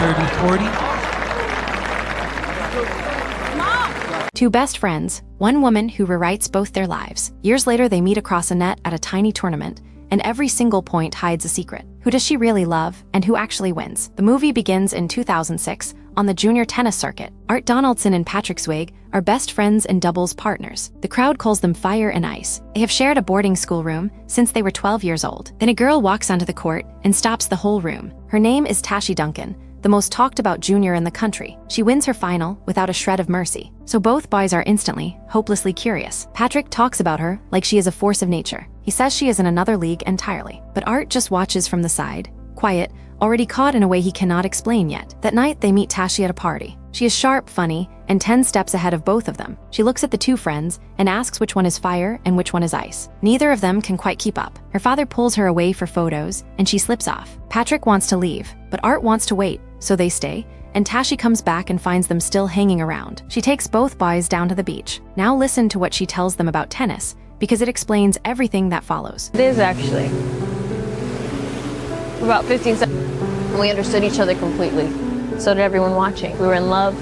30-40. Two best friends, one woman who rewrites both their lives. Years later, they meet across a net at a tiny tournament, and every single point hides a secret. Who does she really love, and who actually wins? The movie begins in 2006 on the junior tennis circuit. Art Donaldson and Patrick Swayze are best friends and doubles partners. The crowd calls them fire and ice. They have shared a boarding school room since they were 12 years old. Then a girl walks onto the court and stops the whole room. Her name is Tashi Duncan, the most talked about junior in the country. She wins her final without a shred of mercy. So both boys are instantly, hopelessly curious. Patrick talks about her like she is a force of nature. He says she is in another league entirely. But Art just watches from the side, quiet, already caught in a way he cannot explain yet. That night, they meet Tashi at a party. She is sharp, funny, and 10 steps ahead of both of them. She looks at the two friends and asks which one is fire and which one is ice. Neither of them can quite keep up. Her father pulls her away for photos, and she slips off. Patrick wants to leave, but Art wants to wait, so they stay, and Tashi comes back and finds them still hanging around. She takes both boys down to the beach. Now listen to what she tells them about tennis, because it explains everything that follows. It is actually. For about 15 seconds, we understood each other completely. So did everyone watching. We were in love.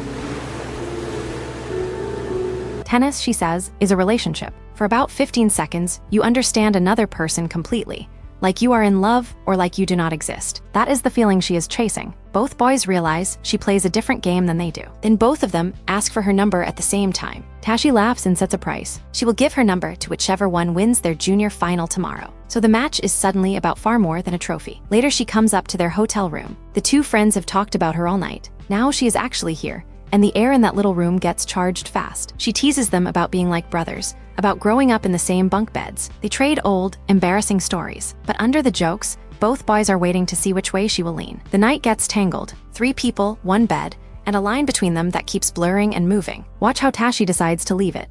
Tennis, she says, is a relationship. For about 15 seconds, you understand another person completely, like you are in love or like you do not exist. That is the feeling she is chasing. Both boys realize she plays a different game than they do. Then both of them ask for her number at the same time. Tashi laughs and sets a price. She will give her number to whichever one wins their junior final tomorrow. So the match is suddenly about far more than a trophy. Later, she comes up to their hotel room. The two friends have talked about her all night. Now she is actually here, and the air in that little room gets charged fast. She teases them about being like brothers, about growing up in the same bunk beds. They trade old, embarrassing stories. But under the jokes, both boys are waiting to see which way she will lean. The night gets tangled. 3 people, 1 bed, and a line between them that keeps blurring and moving. Watch how Tashi decides to leave it.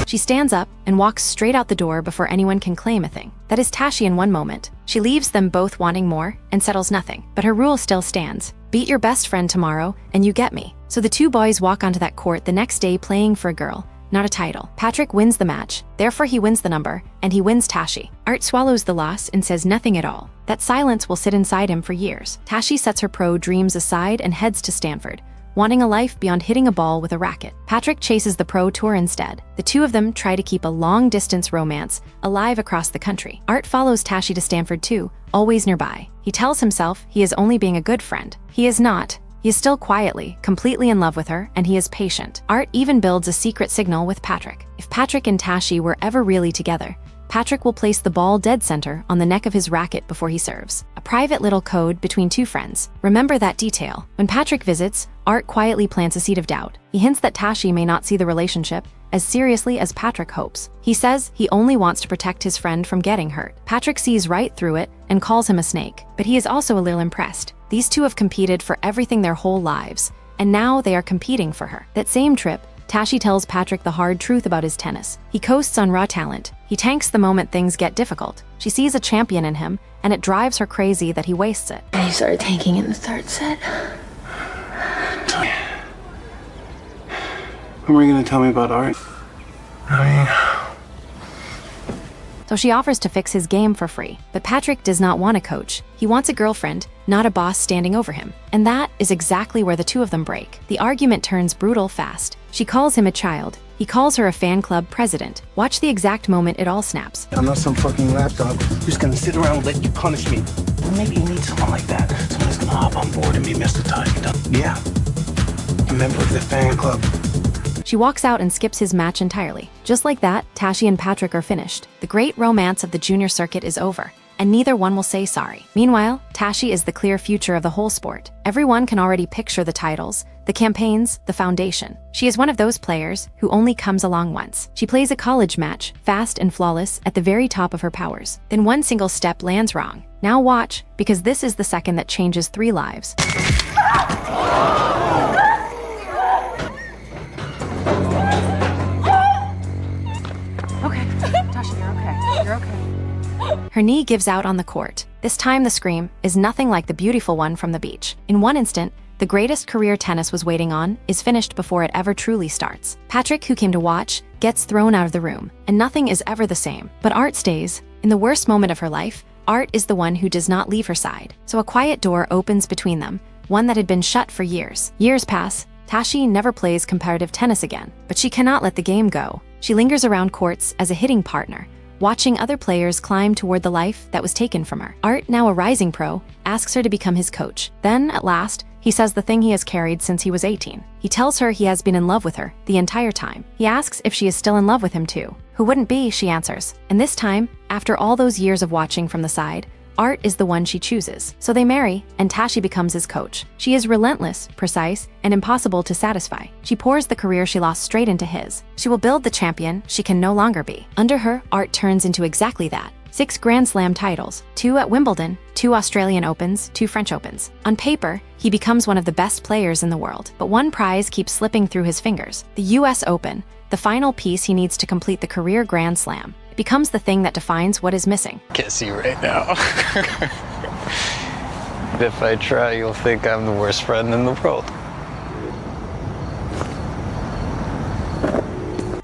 She stands up and walks straight out the door before anyone can claim a thing. That is Tashi in one moment. She leaves them both wanting more and settles nothing. But her rule still stands. Beat your best friend tomorrow and you get me. So the two boys walk onto that court the next day playing for a girl, not a title. Patrick wins the match, therefore he wins the number, and he wins Tashi. Art swallows the loss and says nothing at all. That silence will sit inside him for years. Tashi sets her pro dreams aside and heads to Stanford, wanting a life beyond hitting a ball with a racket. Patrick chases the pro tour instead. The two of them try to keep a long-distance romance alive across the country. Art follows Tashi to Stanford too, always nearby. He tells himself he is only being a good friend. He is not. He is still quietly, completely in love with her, and he is patient. Art even builds a secret signal with Patrick. If Patrick and Tashi were ever really together, Patrick will place the ball dead center on the neck of his racket before he serves. A private little code between two friends. Remember that detail. When Patrick visits, Art quietly plants a seed of doubt. He hints that Tashi may not see the relationship as seriously as Patrick hopes. He says he only wants to protect his friend from getting hurt. Patrick sees right through it and calls him a snake. But he is also a little impressed. These two have competed for everything their whole lives, and now they are competing for her. That same trip, Tashi tells Patrick the hard truth about his tennis. He coasts on raw talent. He tanks the moment things get difficult. She sees a champion in him, and it drives her crazy that he wastes it. And he started tanking in the third set. When were you going to tell me about Art? So she offers to fix his game for free. But Patrick does not want a coach. He wants a girlfriend, not a boss standing over him. And that is exactly where the two of them break. The argument turns brutal fast. She calls him a child. He calls her a fan club president. Watch the exact moment it all snaps. I'm not some fucking lapdog who's going to sit around and let you punish me. Well, maybe you need someone like that. Someone who's going to hop on board and be Mr. Time. Yeah, a member of the fan club. She walks out and skips his match entirely. Just like that, Tashi and Patrick are finished. The great romance of the junior circuit is over, and neither one will say sorry. Meanwhile, Tashi is the clear future of the whole sport. Everyone can already picture the titles, the campaigns, the foundation. She is one of those players who only comes along once. She plays a college match, fast and flawless, at the very top of her powers. Then one single step lands wrong. Now watch, because this is the second that changes 3 lives. Her knee gives out on the court. This time the scream is nothing like the beautiful one from the beach. In one instant, the greatest career tennis was waiting on is finished before it ever truly starts. Patrick, who came to watch, gets thrown out of the room, and nothing is ever the same. But Art stays. In the worst moment of her life, Art is the one who does not leave her side. So a quiet door opens between them, one that had been shut for years. Years pass. Tashi never plays competitive tennis again, but she cannot let the game go. She lingers around courts as a hitting partner, watching other players climb toward the life that was taken from her. Art, now a rising pro, asks her to become his coach. Then, at last, he says the thing he has carried since he was 18. He tells her he has been in love with her the entire time. He asks if she is still in love with him too. Who wouldn't be, she answers. And this time, after all those years of watching from the side, Art is the one she chooses. So they marry, and Tashi becomes his coach. She is relentless, precise, and impossible to satisfy. She pours the career she lost straight into his. She will build the champion she can no longer be. Under her, Art turns into exactly that. 6 Grand Slam titles, 2 at Wimbledon, 2 Australian Opens, 2 French Opens. On paper, he becomes one of the best players in the world. But one prize keeps slipping through his fingers. The US Open, the final piece he needs to complete the career Grand Slam. Becomes the thing that defines what is missing. Can't see right now. If I try, you'll think I'm the worst friend in the world.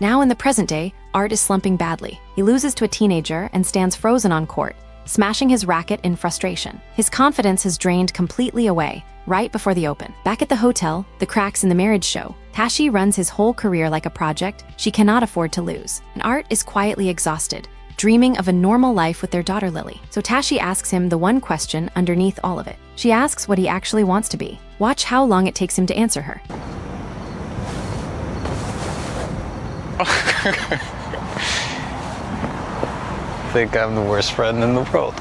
Now in the present day, Art is slumping badly. He loses to a teenager and stands frozen on court, smashing his racket in frustration. His confidence has drained completely away right before the Open. Back at the hotel, the cracks in the marriage show. Tashi runs his whole career like a project she cannot afford to lose. And Art is quietly exhausted, dreaming of a normal life with their daughter Lily. So Tashi asks him the one question underneath all of it. She asks what he actually wants to be. Watch how long it takes him to answer her. Think I'm the worst friend in the world.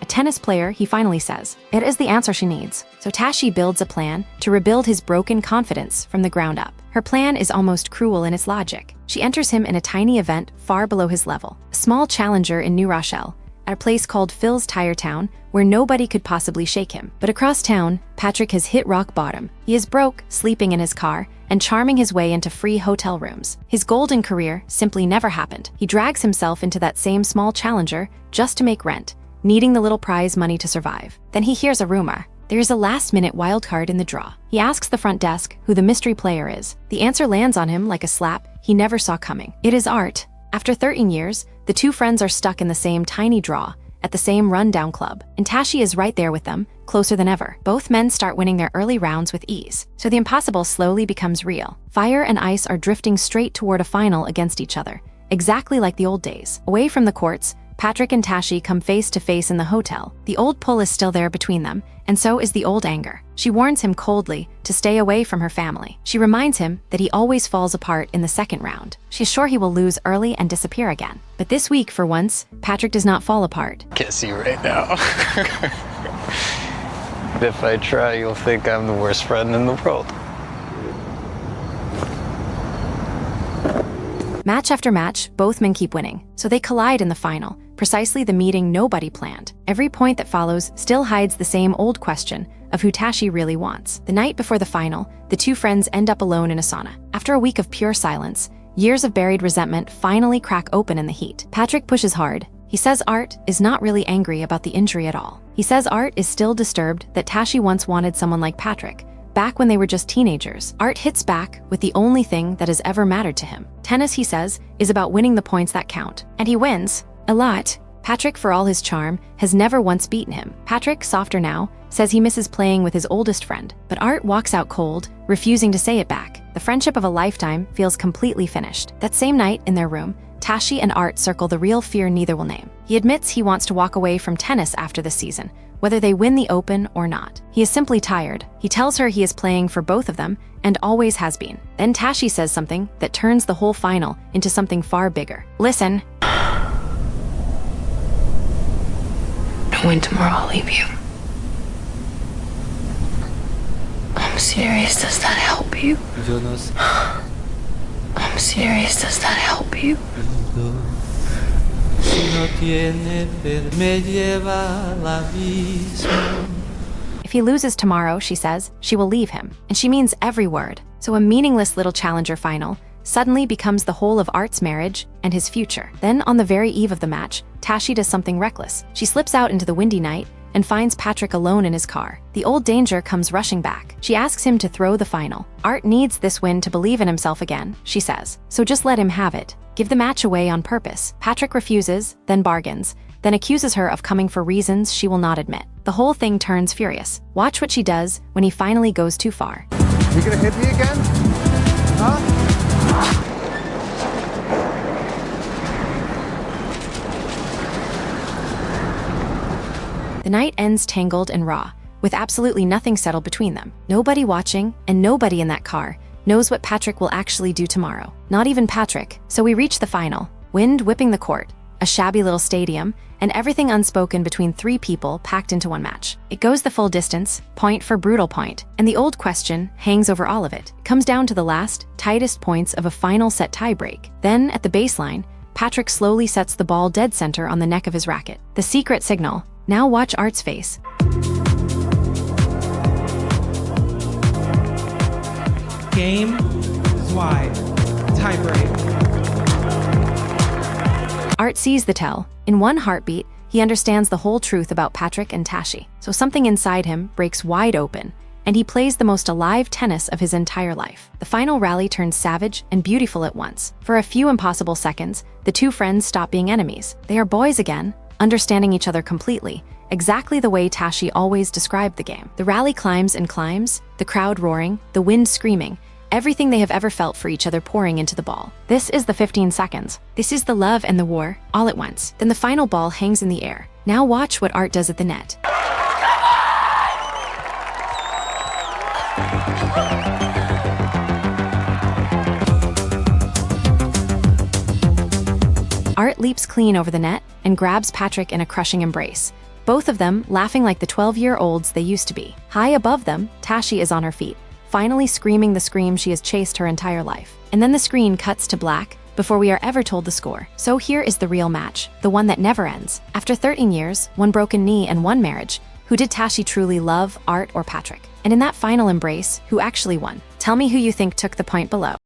A tennis player, he finally says. It is the answer she needs. So Tashi builds a plan to rebuild his broken confidence from the ground up. Her plan is almost cruel in its logic. She enters him in a tiny event far below his level, a small challenger in New Rochelle, at a place called Phil's Tire Town, where nobody could possibly shake him. But across town, Patrick has hit rock bottom. He is broke, sleeping in his car, and charming his way into free hotel rooms. His golden career simply never happened. He drags himself into that same small challenger just to make rent, needing the little prize money to survive. Then he hears a rumor. There is a last-minute wild card in the draw. He asks the front desk who the mystery player is. The answer lands on him like a slap he never saw coming. It is Art. After 13 years, the two friends are stuck in the same tiny draw at the same rundown club, and Tashi is right there with them, closer than ever. Both men start winning their early rounds with ease, so the impossible slowly becomes real. Fire and ice are drifting straight toward a final against each other, exactly like the old days. Away from the courts, Patrick and Tashi come face to face in the hotel. The old pull is still there between them, and so is the old anger. She warns him coldly to stay away from her family. She reminds him that he always falls apart in the second round. She's sure he will lose early and disappear again. But this week, for once, Patrick does not fall apart. Can't see right now. If I try, you'll think I'm the worst friend in the world. Match after match, both men keep winning, so they collide in the final, precisely the meeting nobody planned. Every point that follows still hides the same old question of who Tashi really wants. The night before the final, the two friends end up alone in a sauna. After a week of pure silence, years of buried resentment finally crack open in the heat. Patrick pushes hard. He says Art is not really angry about the injury at all. He says Art is still disturbed that Tashi once wanted someone like Patrick, back when they were just teenagers. Art hits back with the only thing that has ever mattered to him. Tennis, he says, is about winning the points that count. And he wins. A lot. Patrick, for all his charm, has never once beaten him. Patrick, softer now, says he misses playing with his oldest friend. But Art walks out cold, refusing to say it back. The friendship of a lifetime feels completely finished. That same night, in their room, Tashi and Art circle the real fear neither will name. He admits he wants to walk away from tennis after the season, whether they win the Open or not. He is simply tired. He tells her he is playing for both of them and always has been. Then Tashi says something that turns the whole final into something far bigger. Listen. Don't win tomorrow, I'll leave you. I'm serious, does that help you? I'm serious, does that help you? If he loses tomorrow, she says, she will leave him. And she means every word. So a meaningless little challenger final suddenly becomes the whole of Art's marriage and his future. Then, on the very eve of the match, Tashi does something reckless. She slips out into the windy night, and finds Patrick alone in his car. The old danger comes rushing back. She asks him to throw the final. Art needs this win to believe in himself again, she says. So just let him have it. Give the match away on purpose. Patrick refuses, then bargains, then accuses her of coming for reasons she will not admit. The whole thing turns furious. Watch what she does when he finally goes too far. You gonna hit me again? Huh? The night ends tangled and raw, with absolutely nothing settled between them. Nobody watching, and nobody in that car knows what Patrick will actually do tomorrow. Not even Patrick. So we reach the final. Wind whipping the court, a shabby little stadium, and everything unspoken between three people packed into one match. It goes the full distance, point for brutal point, and the old question hangs over all of it. It comes down to the last, tightest points of a final set tiebreak. Then, at the baseline, Patrick slowly sets the ball dead center on the neck of his racket. The secret signal. Now watch Art's face. Game is wide. Tiebreak. Art sees the tell. In one heartbeat, he understands the whole truth about Patrick and Tashi. So something inside him breaks wide open, and he plays the most alive tennis of his entire life. The final rally turns savage and beautiful at once. For a few impossible seconds, the two friends stop being enemies. They are boys again, understanding each other completely, exactly the way Tashi always described the game. The rally climbs and climbs, the crowd roaring, the wind screaming, everything they have ever felt for each other pouring into the ball. This is the 15 seconds. This is the love and the war, all at once. Then the final ball hangs in the air. Now watch what Art does at the net. Art leaps clean over the net and grabs Patrick in a crushing embrace, both of them laughing like the 12-year-olds they used to be. High above them, Tashi is on her feet, finally screaming the scream she has chased her entire life. And then the screen cuts to black before we are ever told the score. So here is the real match, the one that never ends. After 13 years, one broken knee and one marriage, who did Tashi truly love, Art or Patrick? And in that final embrace, who actually won? Tell me who you think took the point below.